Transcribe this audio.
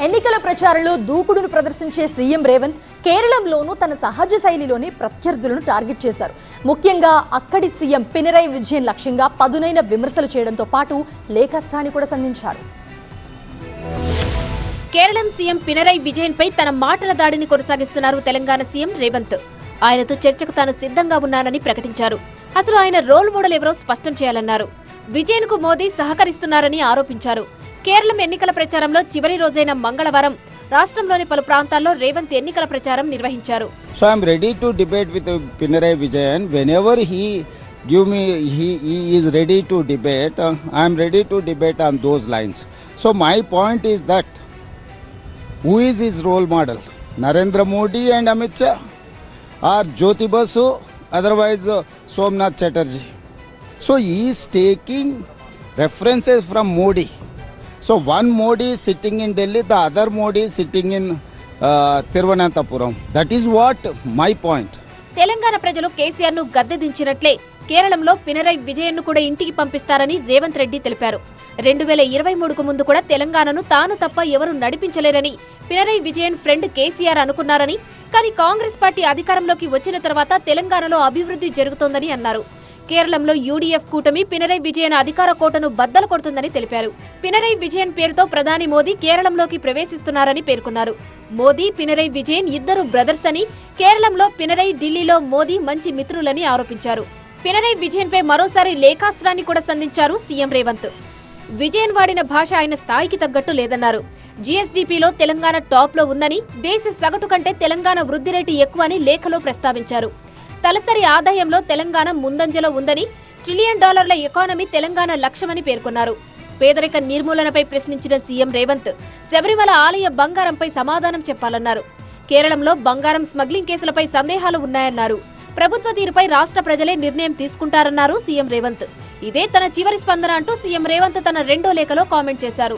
ఎన్నికల ప్రచారంలో దూకుడును ప్రదర్శించే సీఎం రేవంత్ కేరళంలోనూ తన సహజ శైలిలోని ప్రత్యర్థులను టార్గెట్ చేశారు. ముఖ్యంగా అక్కడి సీఎం పినరయి విజయన్ లక్ష్యంగా పదునైన విమర్శలు చేయడంతో పాటు లేఖాస్త్రాన్ని కూడా సంధించారు. కేరళం సీఎం పినరయి విజయన్ పై తన మాటల దాడిని కొనసాగిస్తున్నారు తెలంగాణ సీఎం రేవంత్. ఆయనతో చర్చకు తాను సిద్ధంగా ఉన్నానని ప్రకటించారు. అసలు ఆయన రోల్ మోడల్ ఎవరో స్పష్టం చేయాలన్నారు. విజయన్ కు మోదీ సహకరిస్తున్నారని ఆరోపించారు. కేరళం ఎన్నికల ప్రచారంలో చివరి రోజైన మంగళవారం రాష్ట్రంలోని పలు ప్రాంతాల్లో రేవంత్ ఎన్నికల ప్రచారం నిర్వహించారు. So I am ready to debate with Pinarayi Vijayan whenever he is ready to debate. I am ready to debate on those lines. So my point is that who is his role model? Narendra Modi and Amit Shah, or Jyoti Basu, otherwise Somnath Chatterjee. So he is taking references from Modi. So one Modi is sitting in Delhi, the other Modi is sitting in Thiruvananthapuram. That is what my point. Telangana ప్రజలు కేసీఆర్ ను గద్దె దించినట్లే కేరళంలో పినరయి విజయన్ ను కూడా ఇంటికి పంపిస్తారని రేవంత్ రెడ్డి తెలిపారు. 2023కు ముందు కూడా తెలంగాణను తాను తప్ప ఎవరు నడిపించలేరని పినరయి విజయన్ ఫ్రెండ్ కేసీఆర్ అనుకున్నారని, కానీ కాంగ్రెస్ పార్టీ అధికారంలోకి వచ్చిన తర్వాత తెలంగాణలో అభివృద్ధి జరుగుతోందని అన్నారు. కేరళంలో యూడీఎఫ్ కూటమి పినరయి విజయన్ అధికార కోటను బద్దలు కొడుతుందని తెలిపారు. పినరయి విజయన్ పేరుతో ప్రధాని మోదీ కేరళంలోకి ప్రవేశిస్తున్నారని పేర్కొన్నారు. మోదీ పినరయి విజయన్ ఇద్దరు బ్రదర్స్ అని, కేరళంలో పినరయి, ఢిల్లీలో మోదీ మంచి మిత్రులని ఆరోపించారు. పినరయి విజయన్ పై మరోసారి లేఖాస్త్రాన్ని కూడా సంధించారు సీఎం రేవంత్. విజయన్ వాడిన భాష ఆయన స్థాయికి తగ్గట్టు లేదన్నారు. జీఎస్డీపీలో తెలంగాణ టాప్ లో ఉందని, దేశ సగటు కంటే తెలంగాణ వృద్ధి రేటు ఎక్కువ అని లేఖలో ప్రస్తావించారు. తలసరి ఆదాయంలో తెలంగాణ ముందంజలో ఉందని, $1 ట్రిలియన్ ఎకానమీ తెలంగాణ లక్ష్యమని పేర్కొన్నారు. పేదరిక నిర్మూలనపై ప్రశ్నించిన సీఎం రేవంత్ శబరిమల ఆలయ బంగారంపై సమాధానం చెప్పాలన్నారు. కేరళంలో బంగారం స్మగ్లింగ్ కేసులపై సందేహాలు ఉన్నాయన్నారు. ప్రభుత్వ తీరుపై రాష్ట్ర ప్రజలే నిర్ణయం తీసుకుంటారన్నారు సీఎం రేవంత్. ఇదే తన చివరి స్పందన అంటూ సీఎం రేవంత్ తన రెండో లేఖలో కామెంట్ చేశారు.